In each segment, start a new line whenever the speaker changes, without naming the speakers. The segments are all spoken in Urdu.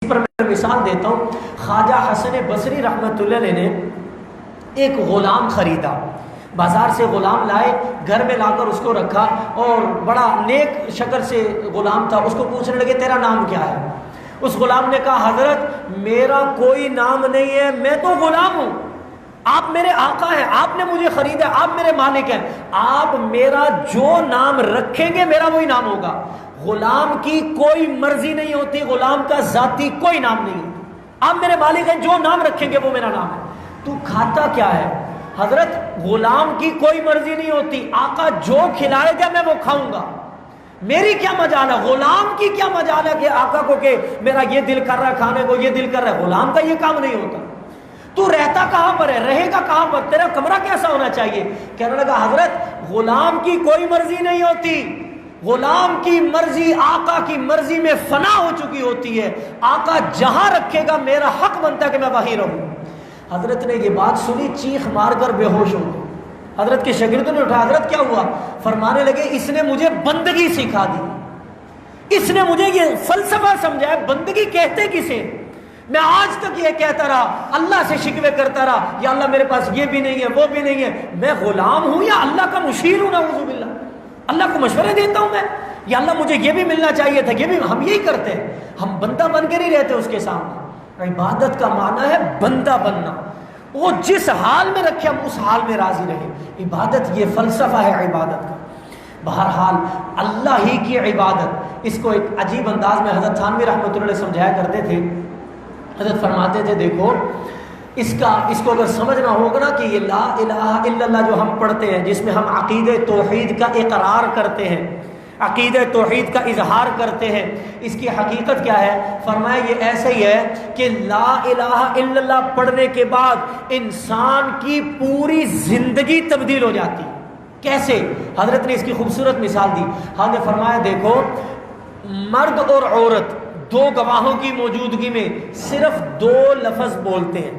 پر میں مثال دیتا ہوں. خواجہ حسن بصری رحمۃ اللہ علیہ نے ایک غلام خریدا، بازار سے غلام لائے، گھر میں لا کر اس کو رکھا، اور بڑا نیک شکل سے غلام تھا. اس کو پوچھنے لگے تیرا نام کیا ہے؟ اس غلام نے کہا حضرت میرا کوئی نام نہیں ہے، میں تو غلام ہوں، آپ میرے آقا ہیں، آپ نے مجھے خریدا، آپ میرے مالک ہیں، آپ میرا جو نام رکھیں گے میرا وہی نام ہوگا. غلام کی کوئی مرضی نہیں ہوتی، غلام کا ذاتی کوئی نام نہیں ہوتا، آپ میرے مالک ہیں، جو نام رکھیں گے وہ میرا نام ہے. تو کھاتا کیا ہے؟ حضرت غلام کی کوئی مرضی نہیں ہوتی، آقا جو کھلائے گا میں وہ کھاؤں گا، میری کیا مجال ہے، غلام کی کیا مجال ہے کہ آقا کو کہ میرا یہ دل کر رہا ہے کھانے کو، یہ دل کر رہا ہے. غلام کا یہ کام نہیں ہوتا. تو رہتا کہاں پر ہے، رہے گا کہاں پر، تیرا کمرہ کیسا ہونا چاہیے؟ کہنے لگا حضرت غلام کی کوئی مرضی نہیں ہوتی، غلام کی مرضی آقا کی مرضی میں فنا ہو چکی ہوتی ہے، آقا جہاں رکھے گا میرا حق بنتا ہے کہ میں وہیں رہوں. حضرت نے یہ بات سنی، چیخ مار کر بے ہوش ہو گئے. حضرت کے شاگردوں نے اٹھا، حضرت کیا ہوا؟ فرمانے لگے اس نے مجھے بندگی سکھا دی، اس نے مجھے یہ فلسفہ سمجھایا بندگی کہتے کسے. میں آج تک یہ کہتا رہا، اللہ سے شکوے کرتا رہا، یا اللہ میرے پاس یہ بھی نہیں ہے وہ بھی نہیں ہے. میں غلام ہوں یا اللہ کا مشیر ہوں؟ نعوذ باللہ، اللہ کو مشورے دیتا ہوں میں، یا اللہ مجھے یہ بھی ملنا چاہیے تھا، یہ بھی. ہم یہی کرتے ہیں، ہم بندہ بن کر ہی رہتے اس کے سامنے. عبادت کا معنی ہے بندہ بننا، وہ جس حال میں رکھے ہم اس حال میں راضی رہیں. عبادت یہ فلسفہ ہے عبادت کا. بہرحال اللہ ہی کی عبادت، اس کو ایک عجیب انداز میں حضرت تھانوی رحمۃ اللہ علیہ سمجھایا کرتے تھے. حضرت فرماتے تھے دیکھو اس کو اگر سمجھنا ہوگا نا کہ یہ لا الہ الا اللہ جو ہم پڑھتے ہیں، جس میں ہم عقیدہ توحید کا اقرار کرتے ہیں، عقیدہ توحید کا اظہار کرتے ہیں، اس کی حقیقت کیا ہے؟ فرمایا یہ ایسے ہی ہے کہ لا الہ الا اللہ پڑھنے کے بعد انسان کی پوری زندگی تبدیل ہو جاتی. کیسے؟ حضرت نے اس کی خوبصورت مثال دی. حضرت نے فرمایا دیکھو مرد اور عورت دو گواہوں کی موجودگی میں صرف دو لفظ بولتے ہیں،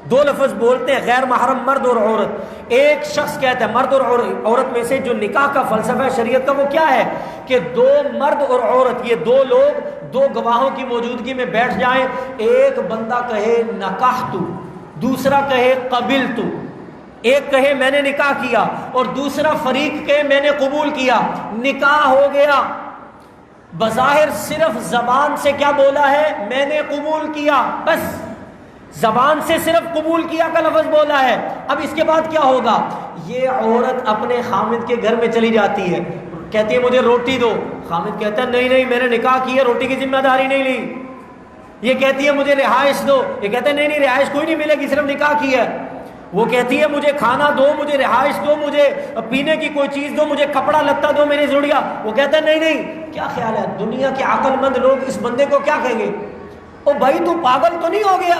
دو لفظ بولتے ہیں، غیر محرم مرد اور عورت. ایک شخص کہتا ہے، مرد اور عورت میں سے جو نکاح کا فلسفہ ہے شریعت کا وہ کیا ہے کہ دو مرد اور عورت، یہ دو لوگ دو گواہوں کی موجودگی میں بیٹھ جائیں. ایک بندہ کہے نکاحت، دوسرا کہے قبلت، ایک کہے میں نے نکاح کیا اور دوسرا فریق کہے میں نے قبول کیا. نکاح ہو گیا. بظاہر صرف زبان سے کیا بولا ہے؟ میں نے قبول کیا، بس زبان سے صرف قبول کیا کا لفظ بولا ہے. اب اس کے بعد کیا ہوگا؟ یہ عورت اپنے خامد کے گھر میں چلی جاتی ہے، کہتی ہے مجھے روٹی دو. خامد کہتا ہے نہیں نہیں میں نے نکاح کی ہے، روٹی کی ذمہ داری نہیں لی. یہ کہتی ہے مجھے رہائش دو، یہ کہتا ہے نہیں نہیں رہائش کوئی نہیں ملے گی، صرف نکاح کی ہے. وہ کہتی ہے مجھے کھانا دو، مجھے رہائش دو، مجھے پینے کی کوئی چیز دو، مجھے کپڑا لتا دو میری ضروریات. وہ کہتا ہے نہیں نہیں. کیا خیال ہے دنیا کے عقل مند لوگ اس بندے کو کیا کہیں گے؟ او بھائی تو پاگل تو نہیں ہو گیا؟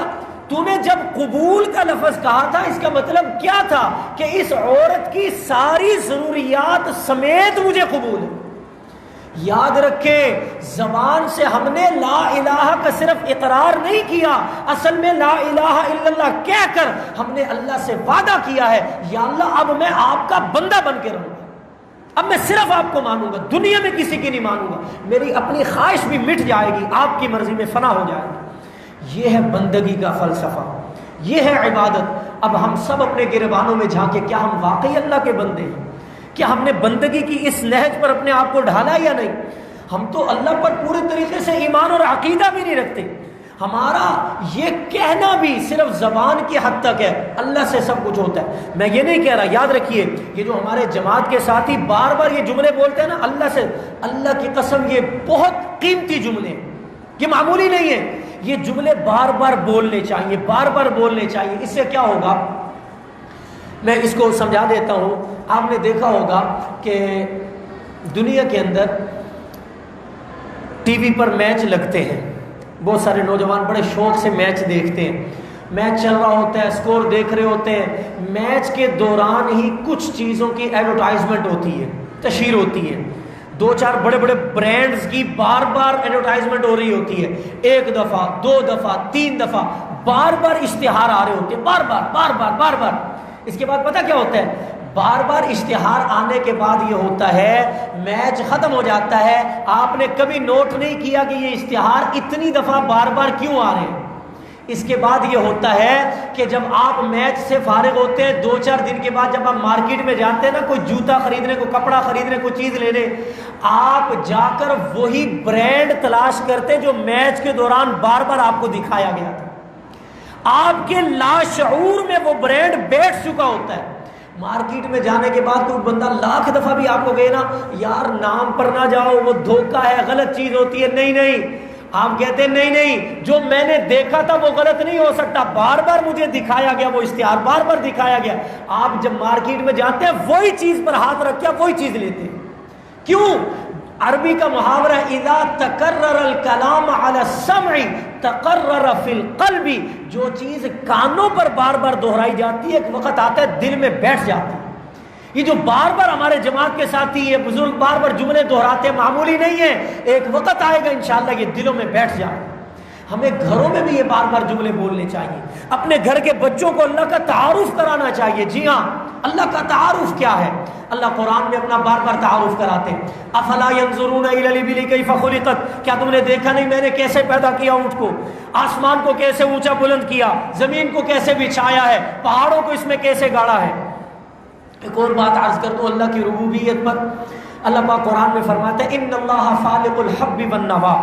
تو نے جب قبول کا لفظ کہا تھا اس کا مطلب کیا تھا کہ اس عورت کی ساری ضروریات سمیت مجھے قبول ہے. یاد رکھیں زبان سے ہم نے لا الہ کا صرف اقرار نہیں کیا، اصل میں لا الہ الا اللہ کہہ کر ہم نے اللہ سے وعدہ کیا ہے یا اللہ اب میں آپ کا بندہ بن کے رہوں گا، اب میں صرف آپ کو مانوں گا، دنیا میں کسی کی نہیں مانوں گا، میری اپنی خواہش بھی مٹ جائے گی، آپ کی مرضی میں فنا ہو جائے گی. یہ ہے بندگی کا فلسفہ، یہ ہے عبادت. اب ہم سب اپنے گریبانوں میں جھانکے کیا ہم واقعی اللہ کے بندے ہیں؟ کیا ہم نے بندگی کی اس نہج پر اپنے آپ کو ڈھالا یا نہیں؟ ہم تو اللہ پر پورے طریقے سے ایمان اور عقیدہ بھی نہیں رکھتے. ہمارا یہ کہنا بھی صرف زبان کی حد تک ہے، اللہ سے سب کچھ ہوتا ہے. میں یہ نہیں کہہ رہا، یاد رکھیے یہ جو ہمارے جماعت کے ساتھی بار بار یہ جملے بولتے ہیں نا اللہ سے، اللہ کی قسم یہ بہت قیمتی جملے ہیں، یہ معمولی نہیں ہے. یہ جملے بار بار بولنے چاہیے، بار بار بولنے چاہیے. اس سے کیا ہوگا میں اس کو سمجھا دیتا ہوں. آپ نے دیکھا ہوگا کہ دنیا کے اندر ٹی وی پر میچ لگتے ہیں، بہت سارے نوجوان بڑے شوق سے میچ دیکھتے ہیں. میچ چل رہا ہوتا ہے، اسکور دیکھ رہے ہوتے ہیں، میچ کے دوران ہی کچھ چیزوں کی ایڈورٹائزمنٹ ہوتی ہے، تشہیر ہوتی ہے. دو چار بڑے بڑے برانڈز کی بار بار ایڈورٹائزمنٹ ہو رہی ہوتی ہے، ایک دفعہ دو دفعہ تین دفعہ بار بار اشتہار آ رہے ہوتے ہیں، بار بار بار بار بار بار. اس کے بعد پتہ کیا ہوتا ہے؟ بار بار اشتہار آنے کے بعد یہ ہوتا ہے میچ ختم ہو جاتا ہے. آپ نے کبھی نوٹ نہیں کیا کہ یہ اشتہار اتنی دفعہ بار بار کیوں آ رہے ہیں. اس کے بعد یہ ہوتا ہے کہ جب آپ میچ سے فارغ ہوتے ہیں 2-4 دن کے بعد جب آپ مارکیٹ میں جاتے ہیں نا کوئی جوتا خریدنے کو کپڑا خریدنے کو چیز لینے, آپ جا کر وہی برانڈ تلاش کرتے جو میچ کے دوران بار بار آپ کو دکھایا گیا تھا. آپ کے لاشعور میں وہ برانڈ بیٹھ چکا ہوتا ہے. مارکیٹ میں جانے کے بعد کوئی بندہ لاکھ دفعہ بھی آپ کو کہے نا یار نام پر نہ جاؤ وہ دھوکہ ہے غلط چیز ہوتی ہے, نہیں آپ کہتے ہیں نہیں جو میں نے دیکھا تھا وہ غلط نہیں ہو سکتا, بار بار مجھے دکھایا گیا وہ اشتہار بار بار دکھایا گیا. آپ جب مارکیٹ میں جاتے ہیں وہی چیز پر ہاتھ رکھ کے وہی چیز لیتے ہیں. کیوں؟ عربی کا محاورہ اذا تکرر الکلام علی السمع تقرر فی القلب, جو چیز کانوں پر بار بار دہرائی جاتی ہے ایک وقت آتا ہے دل میں بیٹھ جاتی ہے. یہ جو بار بار ہمارے جماعت کے ساتھی یہ بزرگ بار بار جملے دہراتے ہیں معمولی نہیں ہے, ایک وقت آئے گا انشاءاللہ یہ دلوں میں بیٹھ جائے. ہمیں گھروں میں بھی یہ بار بار جملے بولنے چاہیے, اپنے گھر کے بچوں کو اللہ کا تعارف کرانا چاہیے. جی ہاں, اللہ کا تعارف کیا ہے؟ اللہ قرآن میں اپنا بار بار تعارف کراتے ہیں. افلا ينظرون الى الابل كيف خلقت, کیا تم نے دیکھا نہیں میں نے کیسے پیدا کیا اونٹ کو, آسمان کو کیسے اونچا بلند کیا, زمین کو کیسے بچھایا ہے, پہاڑوں کو اس میں کیسے گاڑا ہے. ایک اور بات عرض کر دوں اللہ کی ربوبیت پر. اللہ پاک قرآن میں فرماتا ہے ان اللہ فالق الحب والنوا,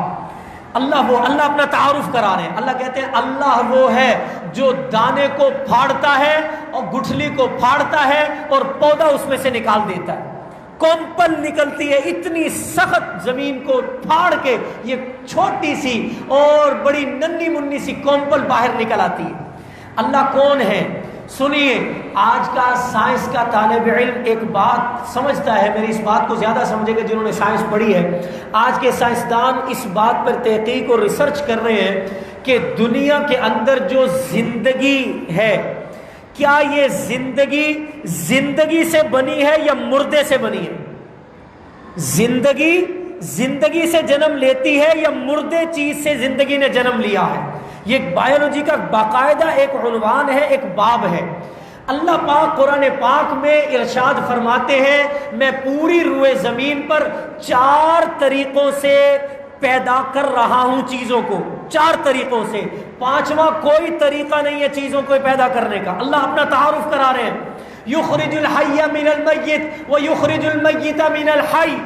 اللہ اپنا تعارف کرا رہے ہیں. اللہ کہتے ہیں اللہ وہ ہے جو دانے کو پھاڑتا ہے اور گٹھلی کو پھاڑتا ہے اور پودا اس میں سے نکال دیتا ہے. کومپل نکلتی ہے اتنی سخت زمین کو پھاڑ کے یہ چھوٹی سی اور بڑی ننھی منی سی کومپل باہر نکل آتی ہے. اللہ کون ہے؟ سنیے, آج کا سائنس کا طالب علم ایک بات سمجھتا ہے, میری اس بات کو زیادہ سمجھے گا جنہوں نے سائنس پڑھی ہے. آج کے سائنسدان اس بات پر تحقیق اور ریسرچ کر رہے ہیں کہ دنیا کے اندر جو زندگی ہے کیا یہ زندگی سے بنی ہے یا مردے سے بنی ہے. زندگی سے جنم لیتی ہے یا مردے چیز سے زندگی نے جنم لیا ہے. یہ بایولوجی کا باقاعدہ ایک عنوان ہے, ایک باب ہے. اللہ پاک قرآن پاک میں ارشاد فرماتے ہیں میں پوری روئے زمین پر 4 طریقوں سے پیدا کر رہا ہوں چیزوں کو, 4 طریقوں سے, 5واں کوئی طریقہ نہیں ہے چیزوں کو پیدا کرنے کا. اللہ اپنا تعارف کرا رہے ہیں یخرج الحی من المیت ویخرج المیت من الحی.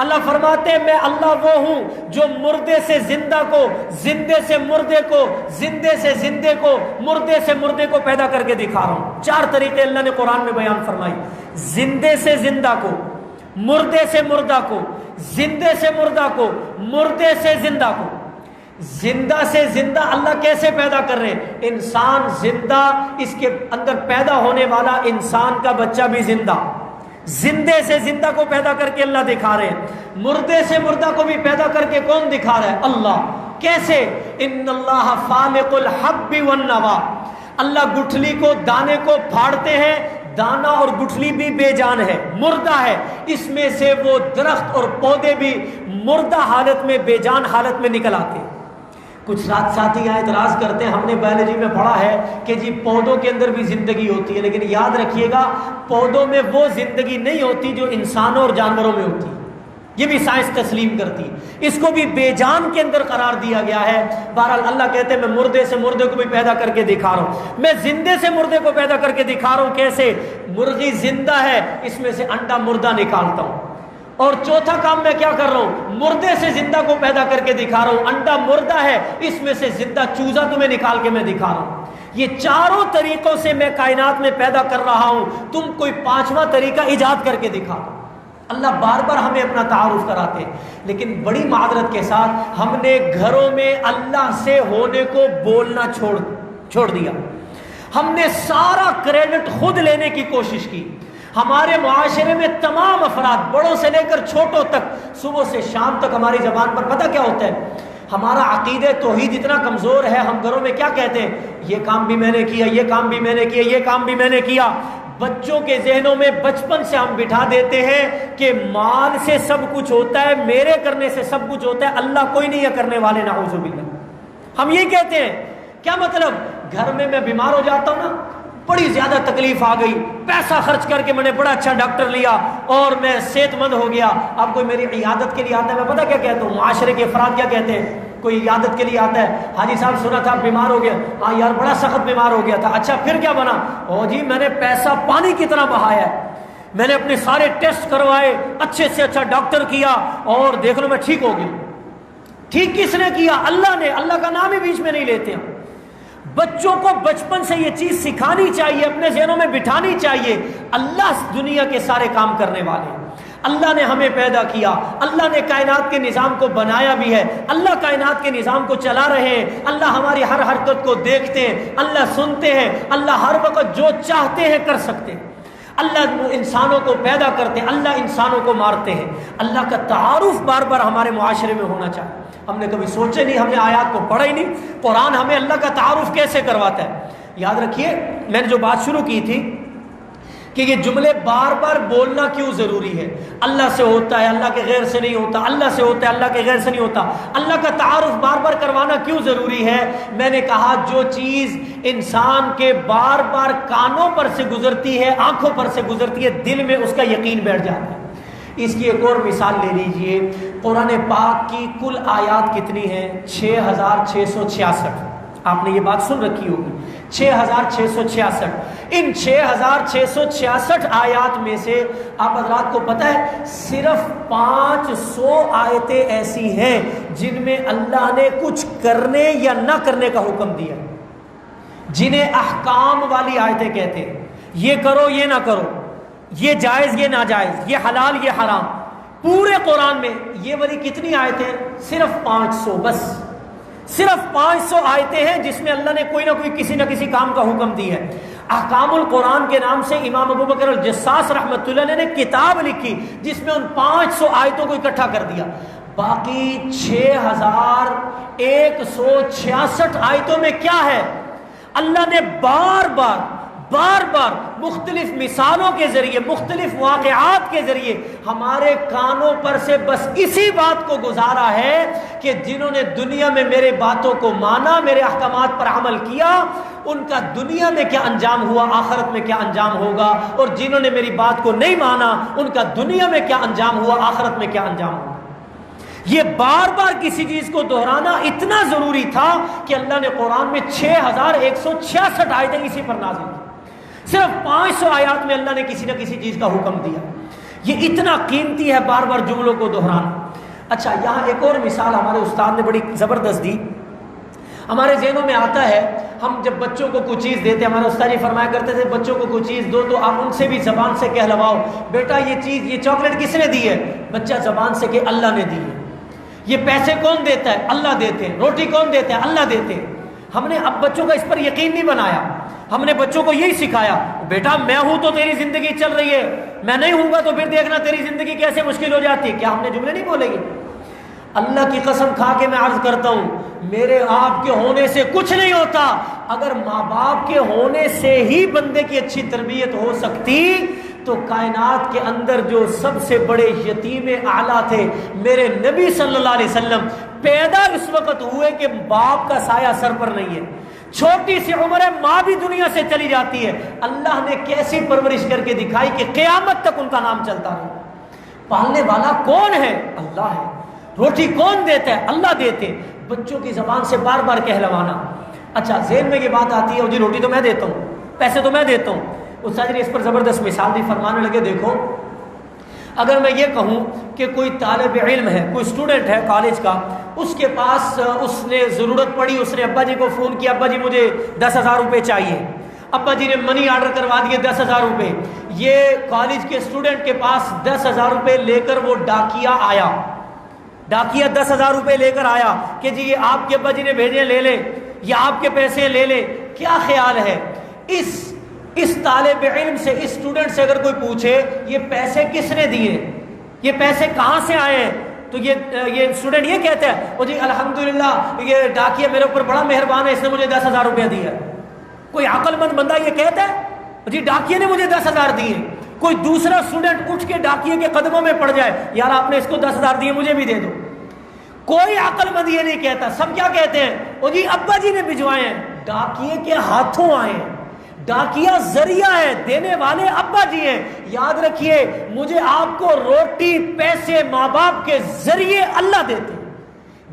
اللہ فرماتے ہیں میں اللہ وہ ہوں جو مردے سے زندہ کو, زندے سے مردے کو, زندے سے زندے کو, مردے سے مردے کو پیدا کر کے دکھا رہا ہوں. 4 طریقے اللہ نے قرآن میں بیان فرمائی. زندے سے زندہ کو, مردے سے مردہ کو, زندے سے مردہ کو, مردے سے زندہ کو. زندہ سے زندہ اللہ کیسے پیدا کر رہے ہیں؟ انسان زندہ, اس کے اندر پیدا ہونے والا انسان کا بچہ بھی زندہ. زندے سے زندہ کو پیدا کر کے اللہ دکھا رہے ہیں. مردے سے مردہ کو بھی پیدا کر کے کون دکھا رہا ہے؟ اللہ. کیسے؟ ان اللہ فالق الحب والنوا. اللہ گٹھلی کو, دانے کو پھاڑتے ہیں, دانا اور گٹھلی بھی بے جان ہے, مردہ ہے, اس میں سے وہ درخت اور پودے بھی مردہ حالت میں, بے جان حالت میں نکل آتے ہیں. کچھ ساتھی یہاں اعتراض کرتے ہیں ہم نے بایولوجی میں پڑھا ہے کہ جی پودوں کے اندر بھی زندگی ہوتی ہے, لیکن یاد رکھیے گا پودوں میں وہ زندگی نہیں ہوتی جو انسانوں اور جانوروں میں ہوتی. یہ بھی سائنس تسلیم کرتی, اس کو بھی بے جان کے اندر قرار دیا گیا ہے. بہرحال اللہ کہتے ہیں میں مردے سے مردے کو بھی پیدا کر کے دکھا رہا ہوں, میں زندے سے مردے کو پیدا کر کے دکھا رہا ہوں. کیسے؟ مرغی زندہ ہے, اس میں سے انڈا مردہ نکالتا ہوں. اور چوتھا کام میں کیا کر رہا ہوں؟ مردے سے زندہ کو پیدا کر کے دکھا رہا ہوں. انڈا مردہ ہے, اس میں سے زندہ چوزا تمہیں نکال کے میں دکھا رہا ہوں. یہ 4 طریقوں سے میں کائنات میں پیدا کر رہا ہوں, تم کوئی 5واں طریقہ ایجاد کر کے دکھا. اللہ بار بار ہمیں اپنا تعارف کراتے, لیکن بڑی معذرت کے ساتھ ہم نے گھروں میں اللہ سے ہونے کو بولنا چھوڑ دیا. ہم نے سارا کریڈٹ خود لینے کی کوشش کی. ہمارے معاشرے میں تمام افراد بڑوں سے لے کر چھوٹوں تک صبح سے شام تک ہماری زبان پر پتہ کیا ہوتا ہے؟ ہمارا عقیدہ توحید اتنا کمزور ہے, ہم گھروں میں کیا کہتے ہیں؟ یہ کام بھی میں نے کیا, یہ کام بھی میں نے کیا, یہ کام بھی میں نے کیا. بچوں کے ذہنوں میں بچپن سے ہم بٹھا دیتے ہیں کہ مال سے سب کچھ ہوتا ہے, میرے کرنے سے سب کچھ ہوتا ہے, اللہ کوئی نہیں ہے کرنے والے, نعوذ باللہ. ہم یہ کہتے ہیں. کیا مطلب؟ گھر میں بیمار ہو جاتا ہوں نا بڑی زیادہ تکلیف آ گئی، پیسہ خرچ کر کے میں نے بڑا اچھا ڈاکٹر لیا اور میں صحت مند ہو گیا. اب کوئی میری عیادت کے لیے آتا ہے، میں پتہ کیا کہتا ہوں، معاشرے کے افراد کیا کہتے ہیں، کوئی عیادت کے لیے آتا ہے، حاجی صاحب سنا تھا بیمار ہو گیا. ہاں یار بڑا سخت بیمار ہو گیا تھا. اچھا پھر کیا بنا؟ او جی میں نے پیسہ پانی کی طرح بہایا ہے، میں نے اپنے سارے ٹیسٹ کروائے، اچھے سے اچھا ڈاکٹر کیا اور دیکھ لو میں ٹھیک ہو گیا. ٹھیک کس نے کیا؟ اللہ نے. اللہ کا نام ہی بیچ میں نہیں لیتے ہیں. بچوں کو بچپن سے یہ چیز سکھانی چاہیے، اپنے ذہنوں میں بٹھانی چاہیے، اللہ دنیا کے سارے کام کرنے والے ہیں. اللہ نے ہمیں پیدا کیا، اللہ نے کائنات کے نظام کو بنایا بھی ہے، اللہ کائنات کے نظام کو چلا رہے ہیں، اللہ ہماری ہر حرکت کو دیکھتے ہیں، اللہ سنتے ہیں، اللہ ہر وقت جو چاہتے ہیں کر سکتے ہیں. اللہ انسانوں کو پیدا کرتے ہیں، اللہ انسانوں کو مارتے ہیں. اللہ کا تعارف بار بار ہمارے معاشرے میں ہونا چاہیے. ہم نے کبھی سوچے نہیں، ہم نے آیات کو پڑھا ہی نہیں. قرآن ہمیں اللہ کا تعارف کیسے کرواتا ہے. یاد رکھیے میں نے جو بات شروع کی تھی کہ یہ جملے بار بار بولنا کیوں ضروری ہے. اللہ سے ہوتا ہے، اللہ کے غیر سے نہیں ہوتا، اللہ سے ہوتا ہے، اللہ کے غیر سے نہیں ہوتا. اللہ کا تعارف بار بار کروانا کیوں ضروری ہے؟ میں نے کہا جو چیز انسان کے بار بار کانوں پر سے گزرتی ہے، آنکھوں پر سے گزرتی ہے، دل میں اس کا یقین بیٹھ جاتا ہے. اس کی ایک اور مثال لے لیجئے. قرآن پاک کی کل آیات کتنی ہیں؟ 6666. آپ نے یہ بات سن رکھی ہوگی، 6666. ان 6666 آیات میں سے آپ حضرات کو پتہ ہے صرف 500 آیتیں ایسی ہیں جن میں اللہ نے کچھ کرنے یا نہ کرنے کا حکم دیا، جنہیں احکام والی آیتیں کہتے ہیں. یہ کرو یہ نہ کرو، یہ جائز یہ ناجائز، یہ حلال یہ حرام. پورے قرآن میں یہ والی کتنی آیتیں؟ صرف 500. بس صرف 500 آیتیں ہیں جس میں اللہ نے کوئی نہ کوئی کسی نہ کسی کام کا حکم دیا ہے. احکام القرآن کے نام سے امام ابو بکر الجساس رحمۃ اللہ علیہ نے کتاب لکھی جس میں ان 500 آیتوں کو اکٹھا کر دیا. باقی 6166 آیتوں میں کیا ہے؟ اللہ نے بار بار مختلف مثالوں کے ذریعے، مختلف واقعات کے ذریعے ہمارے کانوں پر سے بس اسی بات کو گزارا ہے کہ جنہوں نے دنیا میں میرے باتوں کو مانا، میرے احکامات پر عمل کیا، ان کا دنیا میں کیا انجام ہوا، آخرت میں کیا انجام ہوگا. اور جنہوں نے میری بات کو نہیں مانا، ان کا دنیا میں کیا انجام ہوا، آخرت میں کیا انجام ہوگا. یہ بار بار کسی چیز کو دہرانا اتنا ضروری تھا کہ اللہ نے قرآن میں 6166 آیتیں اسی پر نازل کی. صرف 500 آیات میں اللہ نے کسی نہ کسی چیز کا حکم دیا. یہ اتنا قیمتی ہے بار بار جملوں کو دہرانا. اچھا یہاں ایک اور مثال ہمارے استاد نے بڑی زبردست دی. ہمارے ذہنوں میں آتا ہے ہم جب بچوں کو کچھ چیز دیتے، ہمارے استاد جی فرمایا کرتے تھے بچوں کو کچھ چیز دو تو آپ ان سے بھی زبان سے کہلواؤ، بیٹا یہ چیز، یہ چاکلیٹ کس نے دی ہے؟ بچہ زبان سے کہ اللہ نے دی ہے. یہ پیسے کون دیتا ہے؟ اللہ دیتے ہیں. روٹی کون دیتا ہے؟ اللہ دیتے ہیں. ہم نے اب بچوں کا اس پر یقین نہیں بنایا، ہم نے بچوں کو یہی سکھایا، بیٹا میں ہوں تو تیری زندگی چل رہی ہے، میں نہیں ہوں گا تو پھر دیکھنا تیری زندگی کیسے مشکل ہو جاتی ہے. کیا ہم نے جملے نہیں بولے گی؟ اللہ کی قسم کھا کے میں عرض کرتا ہوں میرے آپ کے ہونے سے کچھ نہیں ہوتا. اگر ماں باپ کے ہونے سے ہی بندے کی اچھی تربیت ہو سکتی تو کائنات کے اندر جو سب سے بڑے یتیم اعلیٰ تھے میرے نبی صلی اللہ علیہ وسلم، پیدا اس وقت ہوئے کہ باپ کا سایہ سر پر نہیں ہے. چھوٹی سی عمر ہے، ماں بھی دنیا سے چلی جاتی ہے. اللہ نے کیسی پرورش کر کے دکھائی کہ قیامت تک ان کا نام چلتا رہے. پالنے والا کون ہے؟ اللہ ہے. روٹی کون دیتا ہے؟ اللہ دیتے. بچوں کی زبان سے بار بار کہلوانا. اچھا ذہن میں یہ بات آتی ہے جی روٹی تو میں دیتا ہوں، پیسے تو میں دیتا ہوں. استاد جی نے اس پر زبردست مثال دی، فرمانے لگے دیکھو اگر میں یہ کہوں کہ کوئی طالب علم ہے، کوئی اسٹوڈنٹ ہے کالج کا، اس کے پاس اس نے ضرورت پڑی، اس نے ابا جی کو فون کیا ابا جی مجھے 10,000 روپے چاہیے. ابا جی نے منی آرڈر کروا دیے 10,000 روپے. یہ کالج کے اسٹوڈنٹ کے پاس 10,000 روپے لے کر وہ ڈاکیا آیا. ڈاکیا 10,000 روپے لے کر آیا کہ جی یہ آپ کے ابا جی نے بھیجے لے لے، یا آپ کے پیسے لے لے. کیا خیال ہے اس طالب علم سے، اس اسٹوڈنٹ سے اگر کوئی پوچھے یہ پیسے کس نے دیے، یہ پیسے کہاں سے آئے ہیں، تو یہ اسٹوڈنٹ یہ کہتا ہے وہ جی الحمدللہ یہ ڈاکیا میرے اوپر بڑا مہربان ہے، اس نے مجھے 10,000 روپیہ دیا. کوئی عقل مند بندہ یہ کہتا ہے جی ڈاکیا نے مجھے 10,000 دیے. کوئی دوسرا اسٹوڈنٹ اٹھ کے ڈاکیے کے قدموں میں پڑ جائے، یار آپ نے اس کو 10,000 دیے مجھے بھی دے دو. کوئی عقل مند یہ نہیں کہتا. سب کیا کہتے ہیں وہ جی ابا جی نے بھجوائے ہیں. ڈاکیے کے ہاتھوں آئے ہیں، ڈاکیا ذریعہ ہے، دینے والے ابا جی ہیں. یاد رکھیے مجھے آپ کو روٹی پیسے ماں باپ کے ذریعے اللہ دیتے،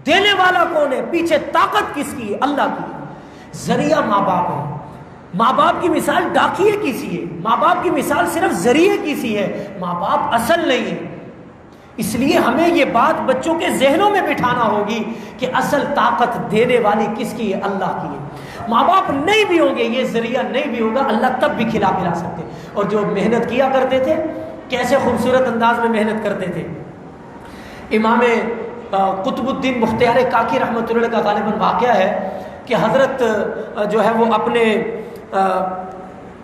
دینے والا کون ہے؟ پیچھے طاقت کس کی ہے؟ اللہ کی. ذریعہ ماں باپ ہے. ماں باپ کی مثال ڈاکیے کی سی ہے، ماں باپ کی مثال صرف ذریعے کی سی ہے، ماں باپ اصل نہیں ہے. اس لیے ہمیں یہ بات بچوں کے ذہنوں میں بٹھانا ہوگی کہ اصل طاقت دینے والی کس کی ہے؟ اللہ کی ہے. ماں باپ نہیں بھی ہوں گے، یہ ذریعہ نہیں بھی ہوگا، اللہ تب بھی کھلا پلا سکتے. اور جو محنت کیا کرتے تھے کیسے خوبصورت انداز میں محنت کرتے تھے. امام قطب الدین بختیار کاکی رحمۃ اللہ کا غالباً واقعہ ہے کہ حضرت جو ہے وہ اپنے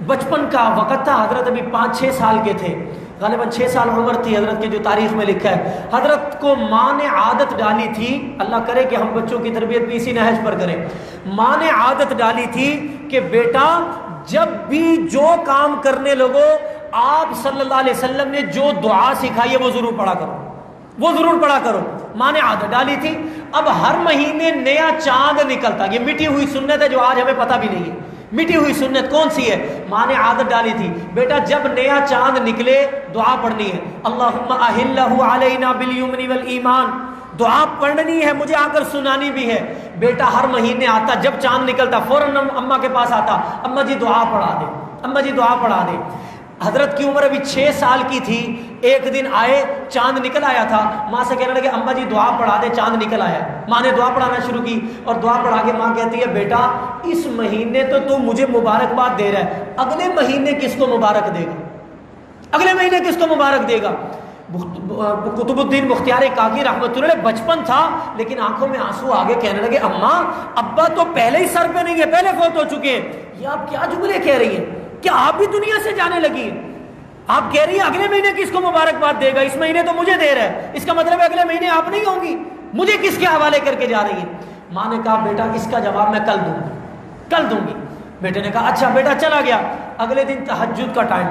بچپن کا وقت تھا، حضرت ابھی 5-6 سال کے تھے، غالباً 6 سال عمر تھی حضرت کی، جو تاریخ میں لکھا ہے. حضرت کو ماں نے عادت ڈالی تھی، اللہ کرے کہ ہم بچوں کی تربیت بھی اسی نہج پر کریں. ماں نے عادت ڈالی تھی کہ بیٹا جب بھی جو کام کرنے لگو آپ صلی اللہ علیہ وسلم نے جو دعا سکھائی ہے وہ ضرور پڑھا کرو، وہ ضرور پڑھا کرو. ماں نے عادت ڈالی تھی. اب ہر مہینے نیا چاند نکلتا، یہ مٹی ہوئی سنت ہے جو آج ہمیں پتہ بھی نہیں ہے. مٹی ہوئی سنت کون سی ہے؟ ماں نے عادت ڈالی تھی بیٹا جب نیا چاند نکلے دعا پڑھنی ہے، اللہم اہلہ علینا بالیمن والایمان، دعا پڑھنی ہے، مجھے آ کر سنانی بھی ہے. بیٹا ہر مہینے آتا، جب چاند نکلتا فوراً اماں کے پاس آتا، اماں جی دعا پڑھا دے، اماں جی دعا پڑھا دے. حضرت کی عمر ابھی 6 سال کی تھی. ایک دن آئے چاند نکل آیا تھا، ماں سے کہنے لگے اماں جی دعا پڑھا دے، چاند نکل آیا. ماں نے دعا پڑھانا شروع کی اور دعا پڑھا کے ماں کہتی ہے بیٹا اس مہینے تو مجھے مبارکباد دے رہا ہے، اگلے مہینے کس کو مبارک دے گا؟ اگلے مہینے کس کو مبارک دے گا؟ قطب الدین بختیار کاکی رحمۃ اللہ بچپن تھا لیکن آنکھوں میں آنسو آگے، کہنے لگے اماں ابا تو پہلے ہی سر پہ نہیں ہے، پہلے فوت ہو چکے ہیں، یہ آپ کیا جملے کہہ رہی ہیں؟ کیا آپ بھی دنیا سے جانے لگی ہیں؟ آپ کہہ رہی ہیں اگلے مہینے کس کو مبارکباد دے گا، اس مہینے تو مجھے دے رہا ہے، اس کا مطلب ہے اگلے مہینے آپ نہیں ہوں گی، مجھے کس کے حوالے کر کے جا رہی ہیں؟ ماں نے کہا بیٹا اس کا جواب میں کل دوں گی، کل دوں گی. بیٹے نے کہا اچھا. بیٹا چلا گیا. اگلے دن تہجد کا ٹائم،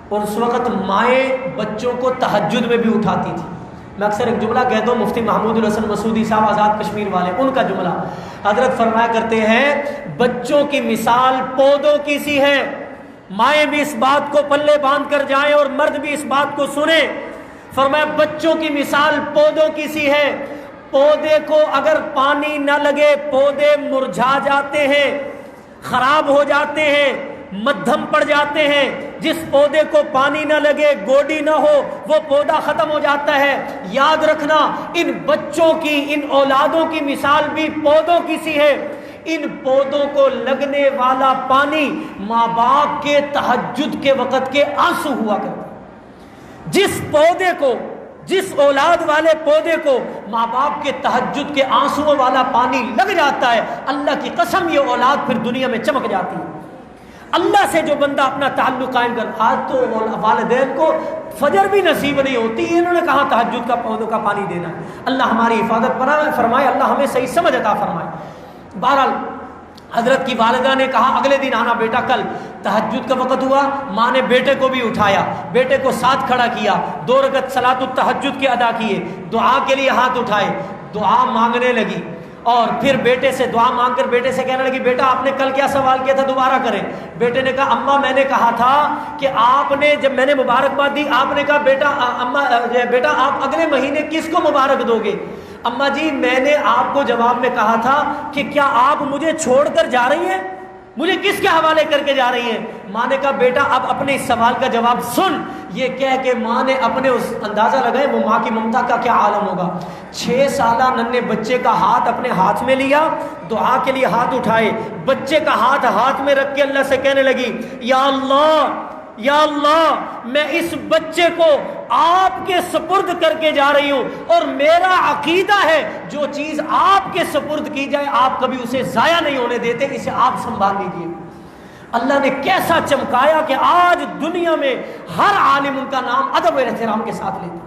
اور اس وقت مائیں بچوں کو تہجد میں بھی اٹھاتی تھی. میں اکثر ایک جملہ کہتا ہوں، مفتی محمود الحسن مسعودی صاحب آزاد کشمیر والے، ان کا جملہ، حضرت فرمایا کرتے ہیں بچوں کی مثال پودوں کی سی ہے. مائیں بھی اس بات کو پلے باندھ کر جائیں اور مرد بھی اس بات کو سنیں. فرمایا بچوں کی مثال پودوں کی سی ہے. پودے کو اگر پانی نہ لگے پودے مرجھا جاتے ہیں، خراب ہو جاتے ہیں، مدھم پڑ جاتے ہیں. جس پودے کو پانی نہ لگے، گوڈی نہ ہو، وہ پودا ختم ہو جاتا ہے. یاد رکھنا ان بچوں کی، ان اولادوں کی مثال بھی پودوں کی سی ہے. ان پودوں کو لگنے والا پانی ماں باپ کے تہجد کے وقت کے آنسو ہوا کرتا. جس پودے کو، جس اولاد والے پودے کو ماں باپ کے تہجد کے آنسو والا پانی لگ جاتا ہے، اللہ کی قسم یہ اولاد پھر دنیا میں چمک جاتی ہے. اللہ سے جو بندہ اپنا تعلق قائم کر، آج تو والدین کو فجر بھی نصیب نہیں ہوتی، انہوں نے کہا تہجد کا پودوں کا پانی دینا ہے. اللہ ہماری حفاظت فرمائے، اللہ ہمیں صحیح سمجھ عطا فرمائے. بہرحال حضرت کی والدہ نے کہا اگلے دن آنا بیٹا. کل تہجد کا وقت ہوا، ماں نے بیٹے کو بھی اٹھایا، بیٹے کو ساتھ کھڑا کیا، 2 رکعت صلاۃ التہجد کے ادا کیے، دعا کے لیے ہاتھ اٹھائے، دعا مانگنے لگی. اور پھر بیٹے سے دعا مانگ کر بیٹے سے کہنے لگی بیٹا آپ نے کل کیا سوال کیا تھا دوبارہ کریں. بیٹے نے کہا اماں میں نے کہا تھا کہ آپ نے، جب میں نے مبارکباد دی آپ نے کہا بیٹا آپ اگلے مہینے کس کو مبارک دو گے؟ اماں جی میں نے آپ کو جواب میں کہا تھا کہ کیا آپ مجھے چھوڑ کر جا رہی ہیں، مجھے کس کے حوالے کر کے جا رہی ہیں؟ ماں نے کہا بیٹا اب اپنے اس سوال کا جواب سن. یہ کہہ کہ ماں نے اپنے اس اندازہ لگائے وہ ماں کی ممتا کا کیا عالم ہوگا. 6 سالہ ننھے بچے کا ہاتھ اپنے ہاتھ میں لیا، دعا کے لیے ہاتھ اٹھائے، بچے کا ہاتھ میں رکھ کے اللہ سے کہنے لگی یا اللہ، یا اللہ میں اس بچے کو آپ کے سپرد کر کے جا رہی ہوں، اور میرا عقیدہ ہے جو چیز آپ کے سپرد کی جائے آپ کبھی اسے ضائع نہیں ہونے دیتے، اسے آپ سنبھال لیجیے. اللہ نے کیسا چمکایا کہ آج دنیا میں ہر عالم ان کا نام ادب و احترام کے ساتھ لیتا.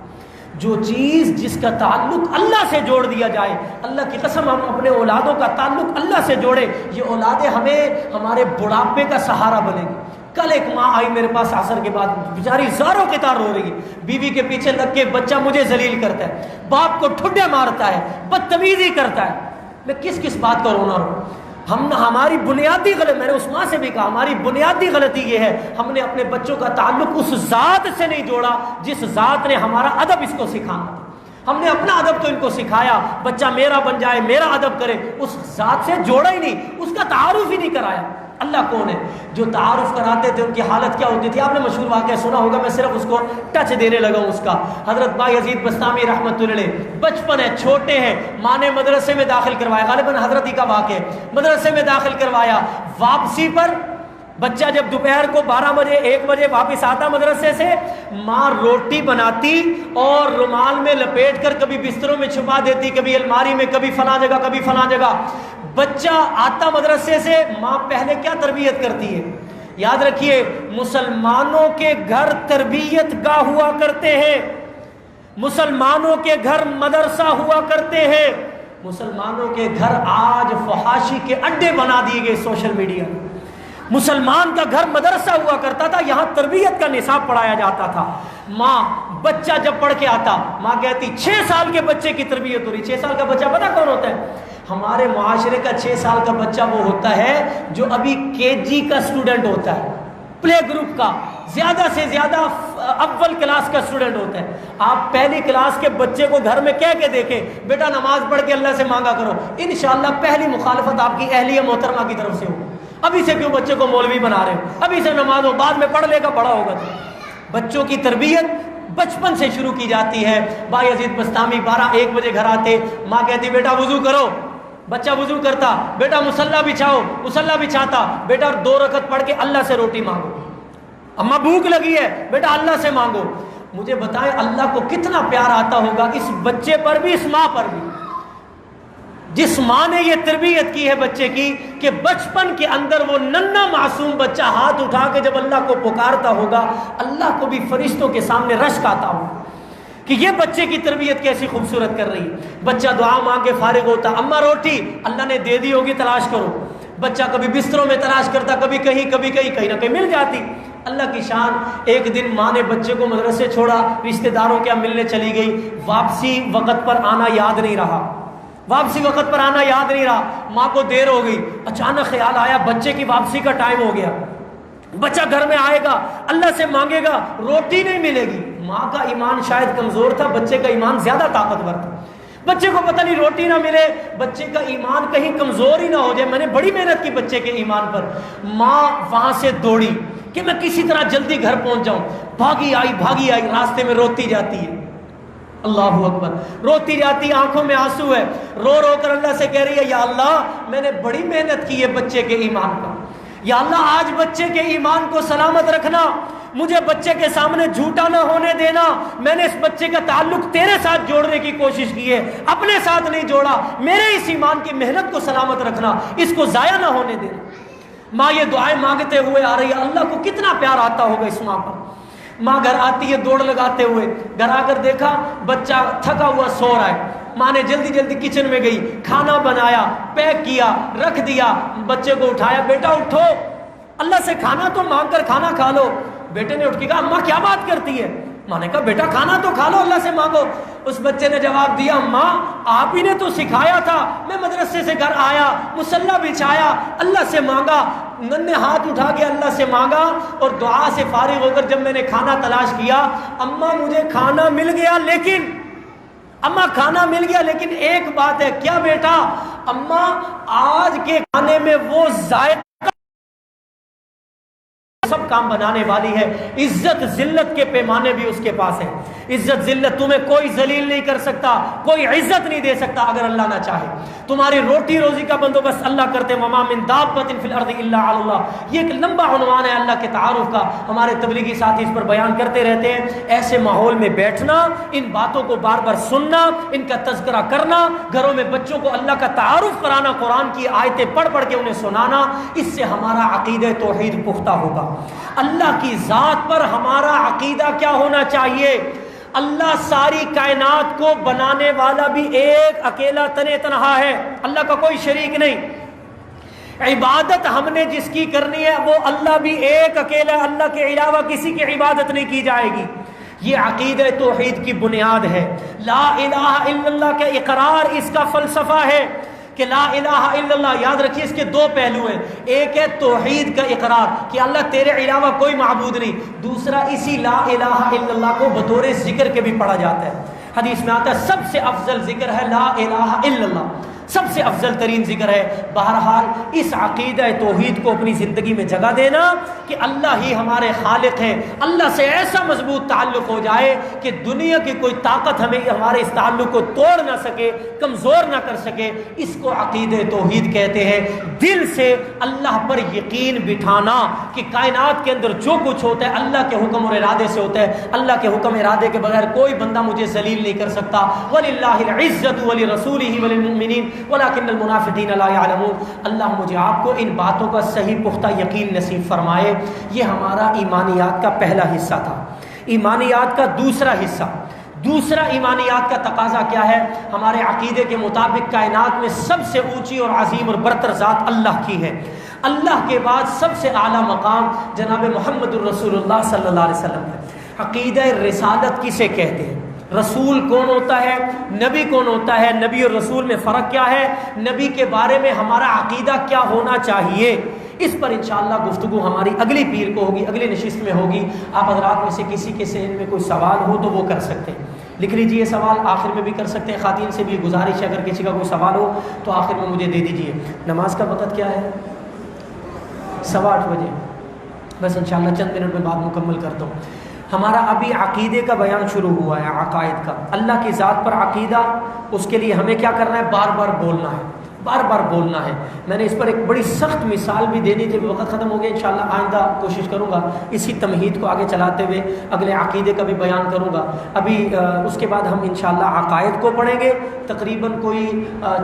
جو چیز جس کا تعلق اللہ سے جوڑ دیا جائے، اللہ کی قسم ہم اپنے اولادوں کا تعلق اللہ سے جوڑے، یہ اولادیں ہمیں ہمارے بڑھاپے کا سہارا بنے گی. کل ایک ماں آئی میرے پاس عصر کے بعد، بیچاری زاروں کے تار رو رہی ہے، بیوی کے پیچھے لگ کے بچہ مجھے ذلیل کرتا ہے، باپ کو ٹھڈے مارتا ہے، بدتمیزی کرتا ہے. میں کس بات کا رونا رو؟ ہماری بنیادی غلطی، میں نے عثمان سے بھی کہا، ہماری بنیادی غلطی یہ ہے ہم نے اپنے بچوں کا تعلق اس ذات سے نہیں جوڑا جس ذات نے ہمارا ادب اس کو سکھانا تھا۔ ہم نے اپنا ادب تو ان کو سکھایا، بچہ میرا بن جائے، میرا ادب کرے، اس ذات سے جوڑا ہی نہیں، اس کا تعارف ہی نہیں کرایا۔ اللہ کون ہے؟ جو تعارف کراتے تھے ان کی حالت کیا ہوتی تھی؟ آپ نے مشہور واقعہ سنا ہوگا، میں صرف اس کو ٹچ دینے لگا ہوں اس کا۔ حضرت بایزید بستامی رحمۃ اللہ علیہ، بچپن ہے، چھوٹے ہیں، ماں نے مدرسے میں داخل کروایا، غالباً حضرت ہی کا واقعہ ہے، مدرسے میں داخل کروایا، واپسی پر بچہ جب دوپہر کو 12 بجے 1 بجے واپس آتا مدرسے سے، ماں روٹی بناتی اور رومال میں لپیٹ کر کبھی بستروں میں چھپا دیتی، کبھی الماری میں، کبھی فلاں جگہ، کبھی فلاں جگہ۔ بچہ آتا مدرسے سے، ماں پہلے کیا تربیت کرتی ہے؟ یاد رکھیے، مسلمانوں کے گھر تربیت گاہ ہوا کرتے ہیں، مسلمانوں کے گھر مدرسہ ہوا کرتے ہیں، مسلمانوں کے گھر آج فحاشی کے اڈے بنا دیے گئے سوشل میڈیا۔ مسلمان کا گھر مدرسہ ہوا کرتا تھا، یہاں تربیت کا نصاب پڑھایا جاتا تھا۔ ماں، بچہ جب پڑھ کے آتا، ماں کہتی 6 سال کے بچے کی تربیت ہو رہی۔ 6 سال کا بچہ پتہ کون ہوتا ہے؟ ہمارے معاشرے کا 6 سال کا بچہ وہ ہوتا ہے جو ابھی KG کا اسٹوڈنٹ ہوتا ہے، پلے گروپ کا، زیادہ سے زیادہ اول کلاس کا اسٹوڈنٹ ہوتا ہے۔ آپ پہلی کلاس کے بچے کو گھر میں کہہ کے دیکھیں، بیٹا نماز پڑھ کے اللہ سے مانگا کرو، انشاءاللہ پہلی مخالفت آپ کی اہلیہ محترمہ کی طرف سے ہو۔ ابھی سے کیوں بچے کو مولوی بنا رہے ہو؟ ابھی سے نماز ہو، بعد میں پڑھ لے گا، بڑا ہوگا۔ بچوں کی تربیت بچپن سے شروع کی جاتی ہے۔ بایزید بستامی 12-1 بجے گھر آتے، ماں کہتی بیٹا وضو کرو، بچہ وضو کرتا، بیٹا مصلی بچھاؤ، مصلی بچھاتا، بیٹا 2 رکعت پڑھ کے اللہ سے روٹی مانگو، اماں بھوک لگی ہے، بیٹا اللہ سے مانگو۔ مجھے بتائیں اللہ کو کتنا پیار آتا ہوگا اس بچے پر بھی، اس ماں پر بھی، جس ماں نے یہ تربیت کی ہے بچے کی کہ بچپن کے اندر وہ ننھا معصوم بچہ ہاتھ اٹھا کے جب اللہ کو پکارتا ہوگا، اللہ کو بھی فرشتوں کے سامنے رشک آتا ہوگا کہ یہ بچے کی تربیت کیسی خوبصورت کر رہی ہے۔ بچہ دعا مانگ کے فارغ ہوتا، اماں روٹی اللہ نے دے دی ہوگی، تلاش کرو۔ بچہ کبھی بستروں میں تلاش کرتا، کبھی کہیں کہیں نہ کہیں مل جاتی۔ اللہ کی شان، ایک دن ماں نے بچے کو مدرسے چھوڑا، رشتہ داروں کے یہاں ملنے چلی گئی، واپسی وقت پر آنا یاد نہیں رہا، واپسی وقت پر آنا یاد نہیں رہا، ماں کو دیر ہو گئی، اچانک خیال آیا بچے کی واپسی کا ٹائم ہو گیا، بچہ گھر میں آئے گا، اللہ سے مانگے گا، روٹی نہیں ملے گی۔ ماں کا ایمان شاید کمزور تھا، بچے کا ایمان زیادہ طاقتور تھا۔ بچے کو پتہ نہیں روٹی نہ ملے، بچے کا ایمان کہیں کمزور ہی نہ ہو جائے، میں نے بڑی محنت کی بچے کے ایمان پر۔ ماں وہاں سے دوڑی کہ میں کسی طرح جلدی گھر پہنچ جاؤں، بھاگی آئی، راستے میں روتی جاتی ہے، اللہ اکبر، روتی جاتی، آنکھوں میں آنسو ہے، رو رو کر اللہ سے کہہ رہی ہے یا اللہ میں نے بڑی محنت کی ہے بچے کے ایمان پر، یا اللہ آج بچے کے ایمان کو سلامت رکھنا، مجھے بچے کے سامنے جھوٹا نہ ہونے دینا، میں نے اس بچے کا تعلق تیرے ساتھ جوڑنے کی کوشش کی ہے، اپنے ساتھ نہیں جوڑا، میرے اس ایمان کی محنت کو سلامت رکھنا، اس کو ضائع نہ ہونے دینا۔ ماں یہ دعائیں مانگتے ہوئے آ رہی ہے، اللہ کو کتنا پیار آتا ہوگا اس ماں پر۔ ماں گھر آتی ہے دوڑ لگاتے ہوئے، گھر آ کر دیکھا بچہ تھکا ہوا سو رہا ہے، ماں نے جلدی جلدی کچن میں گئی، کھانا بنایا، پیک کیا، رکھ دیا، بچے کو اٹھایا، بیٹا اٹھو، اللہ سے کھانا تو مانگ کر کھانا کھا لو۔ بیٹے نے اٹھ کے کہا اماں کیا بات کرتی ہے؟ ماں نے کہا بیٹا کھانا تو کھا لو، اللہ سے مانگو۔ اس بچے نے جواب دیا ماں آپ ہی نے تو سکھایا تھا، میں مدرسے سے گھر آیا، مصلی بچھایا، اللہ سے مانگا، ننھے ہاتھ اٹھا کے اللہ سے مانگا، اور دعا سے فارغ ہو کر جب میں نے کھانا تلاش کیا، اماں مجھے کھانا مل گیا، لیکن اماں کھانا مل گیا لیکن ایک بات ہے، کیا بیٹا؟ اماں آج کے کھانے میں وہ ذائقہ سب کام بنانے والی ہے، عزت ذلت کے پیمانے بھی اس کے پاس ہے، عزت ذلت تمہیں کوئی ذلیل نہیں کر سکتا، کوئی عزت نہیں دے سکتا اگر اللہ نہ چاہے۔ تمہاری روٹی روزی کا بندوبست اللہ کرتے، وما من دابۃ فی الارض الا علی اللہ، یہ ایک لمبا عنوان ہے اللہ کے تعارف کا، ہمارے تبلیغی ساتھی اس پر بیان کرتے رہتے ہیں۔ ایسے ماحول میں بیٹھنا، ان باتوں کو بار بار سننا، ان کا تذکرہ کرنا، گھروں میں بچوں کو اللہ کا تعارف کرانا، قرآن کی آیتیں پڑھ پڑھ کے انہیں سنانا، اس سے ہمارا عقیدہ توحید پختہ ہوگا۔ اللہ کی ذات پر ہمارا عقیدہ کیا ہونا چاہیے؟ اللہ ساری کائنات کو بنانے والا بھی ایک اکیلا تنہا ہے، اللہ کا کوئی شریک نہیں۔ عبادت ہم نے جس کی کرنی ہے وہ اللہ بھی ایک اکیلا، اللہ کے علاوہ کسی کی عبادت نہیں کی جائے گی۔ یہ عقیدہ توحید کی بنیاد ہے، لا الہ الا اللہ کا اقرار اس کا فلسفہ ہے کہ لا الہ الا اللہ، یاد رکھیے اس کے دو پہلو ہیں، ایک ہے توحید کا اقرار کہ اللہ تیرے علاوہ کوئی معبود نہیں، دوسرا اسی لا الہ الا اللہ کو بطور ذکر کے بھی پڑھا جاتا ہے۔ حدیث میں آتا ہے سب سے افضل ذکر ہے لا الہ الا اللہ، سب سے افضل ترین ذکر ہے۔ بہرحال اس عقیدہ توحید کو اپنی زندگی میں جگہ دینا کہ اللہ ہی ہمارے خالق ہے، اللہ سے ایسا مضبوط تعلق ہو جائے کہ دنیا کی کوئی طاقت ہمیں ہمارے اس تعلق کو توڑ نہ سکے، کمزور نہ کر سکے، اس کو عقیدہ توحید کہتے ہیں۔ دل سے اللہ پر یقین بٹھانا کہ کائنات کے اندر جو کچھ ہوتا ہے اللہ کے حکم اور ارادے سے ہوتا ہے، اللہ کے حکم ارادے کے بغیر کوئی بندہ مجھے ذلیل نہیں کر سکتا۔ وَلِلَّهِ الْعِزَّةُ وَلِرَسُولِهِ وَلِلْمُؤْمِنِينَ وَلَكِنَّ الْمُنَافِقِينَ لَا يَعْلَمُونَ۔ اللہ مجھے آپ کو ان باتوں کا صحیح پختہ یقین نصیب فرمائے۔ یہ ہمارا ایمانیات کا پہلا حصہ تھا۔ ایمانیات کا دوسرا حصہ، دوسرا ایمانیات کا تقاضا کیا ہے؟ ہمارے عقیدے کے مطابق کائنات میں سب سے اونچی اور عظیم اور برتر ذات اللہ کی ہے۔ اللہ کے بعد سب سے اعلیٰ مقام جناب محمد الرسول اللہ صلی اللہ علیہ وسلم ہے۔ عقیدہ رسالت کسے کہتے ہیں؟ رسول کون ہوتا ہے؟ نبی کون ہوتا ہے؟ نبی اور رسول میں فرق کیا ہے؟ نبی کے بارے میں ہمارا عقیدہ کیا ہونا چاہیے؟ اس پر انشاءاللہ گفتگو ہماری اگلی پیر کو ہوگی، اگلی نشست میں ہوگی۔ آپ حضرات میں سے کسی کے ذہن میں کوئی سوال ہو تو وہ کر سکتے ہیں، لکھ لیجئے سوال، آخر میں بھی کر سکتے ہیں۔ خواتین سے بھی گزارش ہے اگر کسی کا کوئی سوال ہو تو آخر میں مجھے دے دیجئے۔ نماز کا وقت کیا ہے؟ 8:15 بجے، بس انشاءاللہ چند منٹ میں بعد مکمل کرتا ہوں۔ ہمارا ابھی عقیدے کا بیان شروع ہوا ہے، عقائد کا، اللہ کی ذات پر عقیدہ، اس کے لیے ہمیں کیا کرنا ہے؟ بار بار بولنا ہے، بار بار بولنا ہے۔ میں نے اس پر ایک بڑی سخت مثال بھی دینی تھی، وقت ختم ہو گیا، انشاءاللہ آئندہ کوشش کروں گا اسی تمہید کو آگے چلاتے ہوئے اگلے عقیدے کا بھی بیان کروں گا۔ ابھی اس کے بعد ہم انشاءاللہ عقائد کو پڑھیں گے، تقریباً کوئی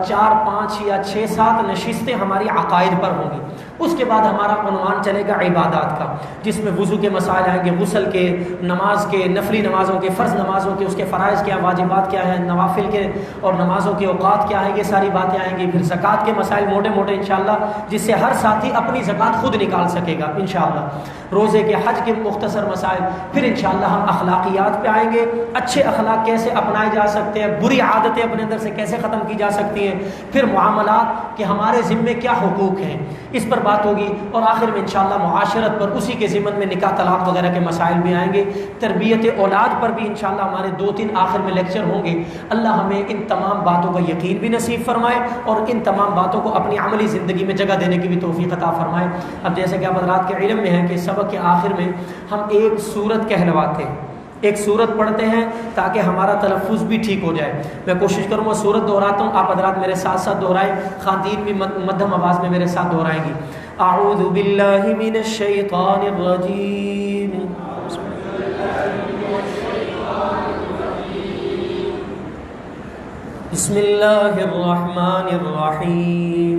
4 5 یا 6 7 نشستیں ہماری عقائد پر ہوں گی۔ اس کے بعد ہمارا عنوان چلے گا عبادات کا، جس میں وضو کے مسائل آئیں گے، غسل کے، نماز کے، نفلی نمازوں کے، فرض نمازوں کے، اس کے فرائض کیا، واجبات کیا ہیں، نوافل کے اور نمازوں کے اوقات کیا ہیں، یہ ساری باتیں آئیں گی۔ پھر زکوٰۃ کے مسائل موٹے موٹے انشاءاللہ، جس سے ہر ساتھی اپنی زکوٰۃ خود نکال سکے گا انشاءاللہ۔ روزے کے، حج کے مختصر مسائل، پھر انشاءاللہ ہم اخلاقیات پہ آئیں گے، اچھے اخلاق کیسے اپنائے جا سکتے ہیں، بری عادتیں اپنے اندر سے کیسے ختم کی جا سکتی ہیں، پھر معاملات کہ ہمارے ذمے کیا حقوق ہیں، اس پر بات ہوگی، اور آخر میں انشاءاللہ معاشرت پر، اسی کے ضمن میں نکاح طلاق وغیرہ کے مسائل بھی آئیں گے، تربیت اولاد پر بھی انشاءاللہ ہمارے 2-3 آخر میں لیکچر ہوں گے۔ اللہ ہمیں ان تمام باتوں کا یقین بھی نصیب فرمائے اور ان تمام باتوں کو اپنی عملی زندگی میں جگہ دینے کی بھی توفیق عطا فرمائے۔ اب جیسے کہ آپ حضرات کے علم میں ہے کہ سبق کے آخر میں ہم ایک سورت کہلواتے ہیں، ایک سورت پڑھتے ہیں تاکہ ہمارا تلفظ بھی ٹھیک ہو جائے۔ میں کوشش کروں گا سورت دہراتا ہوں، آپ حضرات میرے ساتھ ساتھ دہرائیں، خواتین بھی مدھم آواز میں میرے ساتھ دہرائیں گی۔ اعوذ باللہ من الشیطان الرجیم، بسم اللہ الرحمن الرحیم،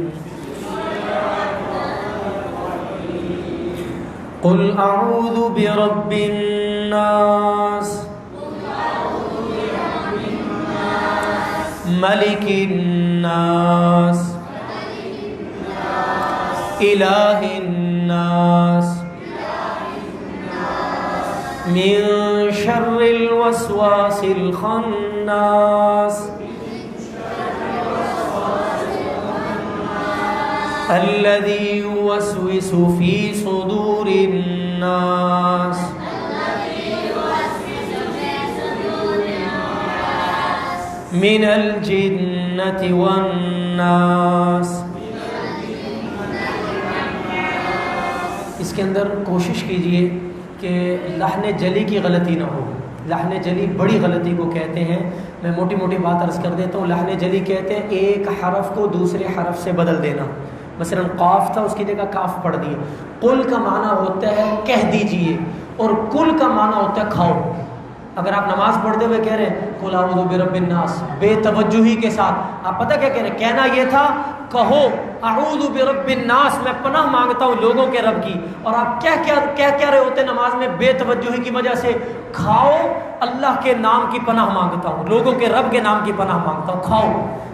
قل اعوذ برب الناس ملک الناس الہ الناس من شر الوسواس الخناس الذي يوسوس في صدور الناس من الجنة والناس۔ اس کے اندر کوشش کیجئے کہ لحن جلی کی غلطی نہ ہو۔ لحن جلی بڑی غلطی کو کہتے ہیں، میں موٹی موٹی بات عرض کر دیتا ہوں۔ لحن جلی کہتے ہیں ایک حرف کو دوسرے حرف سے بدل دینا، مثلا قاف تھا اس کی جگہ کاف پڑھ دیا۔ قل کا معنی ہوتا ہے کہہ دیجئے، اور کل کا معنی ہوتا ہے کھاؤ۔ اگر آپ نماز پڑھتے ہوئے کہہ رہے ہیں قل اعوذ برب الناس بے توجہی کے ساتھ، آپ پتہ کیا کہہ رہے ہیں؟ کہنا یہ تھا کہو اعوذ برب الناس، میں پناہ مانگتا ہوں لوگوں کے رب کی، اور آپ کیا رہے ہوتے نماز میں بے توجہی کی وجہ سے؟ کھاؤ، اللہ کے نام کی پناہ مانگتا ہوں، لوگوں کے رب کے نام کی پناہ مانگتا ہوں، کھاؤ۔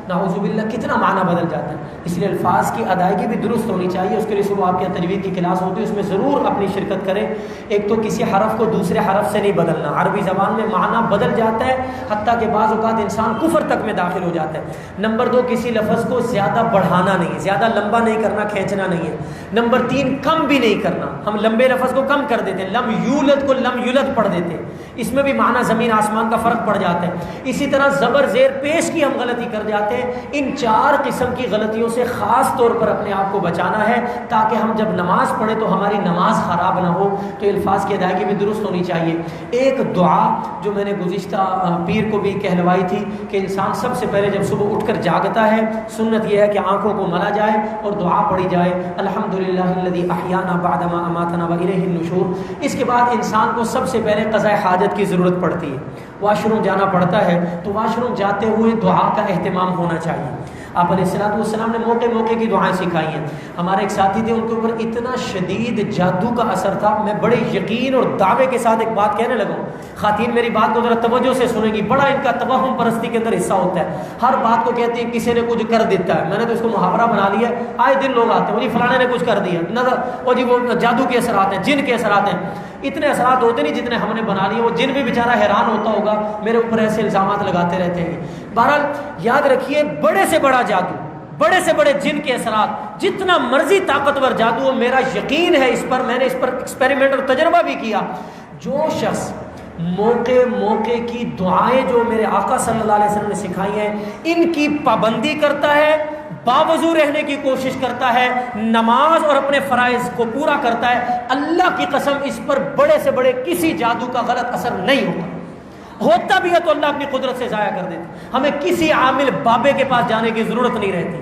نعوذ باللہ کتنا معنی بدل جاتا ہے. اس لیے الفاظ کی ادائیگی بھی درست ہونی چاہیے. اس کے لیے صبح آپ کے تجوید کی کلاس ہوتی ہے, اس میں ضرور اپنی شرکت کریں. ایک تو کسی حرف کو دوسرے حرف سے نہیں بدلنا. عربی زبان میں معنی بدل جاتا ہے, حتیٰ کہ بعض اوقات انسان کفر تک میں داخل ہو جاتا ہے. نمبر 2, کسی لفظ کو زیادہ بڑھانا نہیں, زیادہ لمبا نہیں کرنا, کھینچنا نہیں ہے. نمبر 3, کم بھی نہیں کرنا. ہم لمبے لفظ کو کم کر دیتے ہیں, لم یولد کو لم یولد پڑھ دیتے ہیں, اس میں بھی معنی زمین آسمان کا فرق پڑ جاتا ہے. اسی طرح زبر زیر پیش کی ہم غلطی کر جاتے ہیں. ان 4 قسم کی غلطیوں سے خاص طور پر اپنے آپ کو بچانا ہے, تاکہ ہم جب نماز پڑھیں تو ہماری نماز خراب نہ ہو. تو الفاظ کی ادائیگی بھی درست ہونی چاہیے. ایک دعا جو میں نے گزشتہ پیر کو بھی کہلوائی تھی کہ انسان سب سے پہلے جب صبح اٹھ کر جاگتا ہے, سنت یہ ہے کہ آنکھوں کو ملا جائے اور دعا پڑھی جائے, الحمدللہ الذی احیانا بعد ما اماتنا والیہ النشور. اس کے بعد انسان کو سب سے پہلے قضاء حاجت کی ضرورت پڑتی ہے. واش روم جانا پڑتا ہے تو واش روم جاتے ہوئے دعا کا اہتمام ہونا چاہیے. آپ علیہ الصلوۃ والسلام نے موقع موقع کی دعائیں سکھائی ہیں. ہمارے ایک ساتھی تھے, ان کے اوپر اتنا شدید جادو کا اثر تھا. میں بڑے یقین اور دعوے کے ساتھ ایک بات کہنے لگا ہوں. خواتین میری بات کو ذرا توجہ سے سنیں گی. بڑا ان کا توہم پرستی کے اندر حصہ ہوتا ہے. ہر بات کو کہتے ہیں کسی نے کچھ کر دیتا ہے. میں نے تو اس کو محاورہ بنا لیا ہے. آئے دن لوگ آتے ہیں, وہ جی فلانے نے کچھ کر دیا, نظر وہ جی وہ جادو کے اثرات ہیں, جن کے اثرات ہیں. اتنے اثرات ہوتے نہیں جتنے ہم نے بنا لیے. وہ جن بھی بیچارہ حیران ہوتا ہوگا, میرے اوپر ایسے الزامات لگاتے رہتے ہیں. بہرحال یاد رکھیے, بڑے سے بڑا جادو, بڑے سے بڑے جن کے اثرات, جتنا مرضی طاقتور جادو ہو, میرا یقین ہے اس پر, میں نے اس پر ایکسپیریمنٹ اور تجربہ بھی کیا. جو شخص موقع موقع کی دعائیں جو میرے آقا صلی اللہ علیہ وسلم نے سکھائی ہیں, ان کی پابندی کرتا ہے, باوضو رہنے کی کوشش کرتا ہے, نماز اور اپنے فرائض کو پورا کرتا ہے, اللہ کی قسم اس پر بڑے سے بڑے کسی جادو کا غلط اثر نہیں ہوگا. ہوتا بھی ہے تو اللہ اپنی قدرت سے ضائع کر دیتے. ہمیں کسی عامل بابے کے پاس جانے کی ضرورت نہیں رہتی.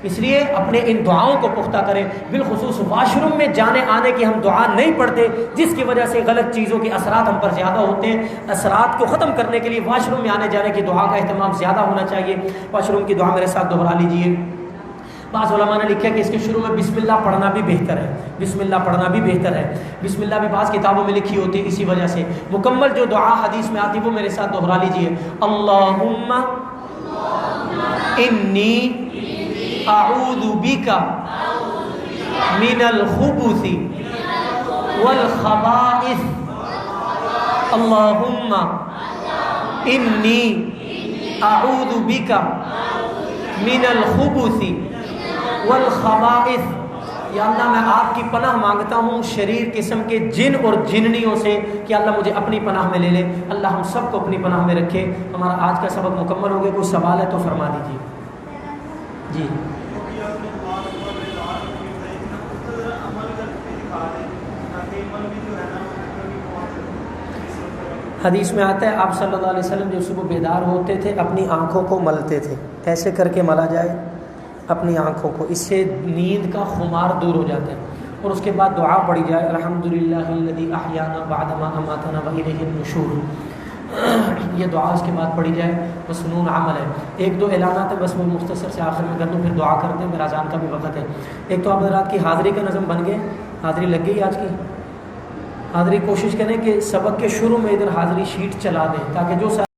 اس لیے اپنے ان دعاؤں کو پختہ کریں. بالخصوص واش روم میں جانے آنے کی ہم دعا نہیں پڑھتے, جس کی وجہ سے غلط چیزوں کے اثرات ہم پر زیادہ ہوتے ہیں. اثرات کو ختم کرنے کے لیے واش روم میں آنے جانے کی دعا کا اہتمام زیادہ ہونا چاہیے. واش روم کی دعا میرے ساتھ دوہرا لیجیے. بعض علماء نے لکھا کہ اس کے شروع میں بسم اللہ پڑھنا بھی بہتر ہے. بسم اللہ پڑھنا بھی بہتر ہے. بسم اللہ بھی بعض کتابوں میں لکھی ہوتی ہے. اسی وجہ سے مکمل جو دعا حدیث میں آتی ہے وہ میرے ساتھ دوہرا لیجیے. اللہم انی اعوذ بک من الخبث والخبائث. اللہم انی اعوذ بک من الخبث والخبائث. یا اللہ میں آپ کی پناہ مانگتا ہوں شریر قسم کے جن اور جننیوں سے, کہ اللہ مجھے اپنی پناہ میں لے لے. اللہ ہم سب کو اپنی پناہ میں رکھے. ہمارا آج کا سبق مکمل ہو گیا. کوئی سوال ہے تو فرما دیجیے. جی حدیث میں آتا ہے آپ صلی اللہ علیہ وسلم جب صبح بیدار ہوتے تھے اپنی آنکھوں کو ملتے تھے. ایسے کر کے ملا جائے اپنی آنکھوں کو, اس سے نیند کا خمار دور ہو جاتا ہے. اور اس کے بعد دعا پڑھی جائے الحمدللہ الذی احیانا بعد ما اماتنا والیہ النشور. یہ دعا اس کے بعد پڑھی جائے. مسنون عمل ہے. 1-2 اعلانات ہیں, بس وہ مختصر سے آخر میں کر دوں, پھر دعا کرتے ہیں, میرا اذان کا بھی وقت ہے. ایک تو آپ حضرات کی حاضری کا نظم بن گئے, حاضری لگ گئی. آج کی حاضری کوشش کریں کہ سبق کے شروع میں ادھر حاضری شیٹ چلا دیں, تاکہ جو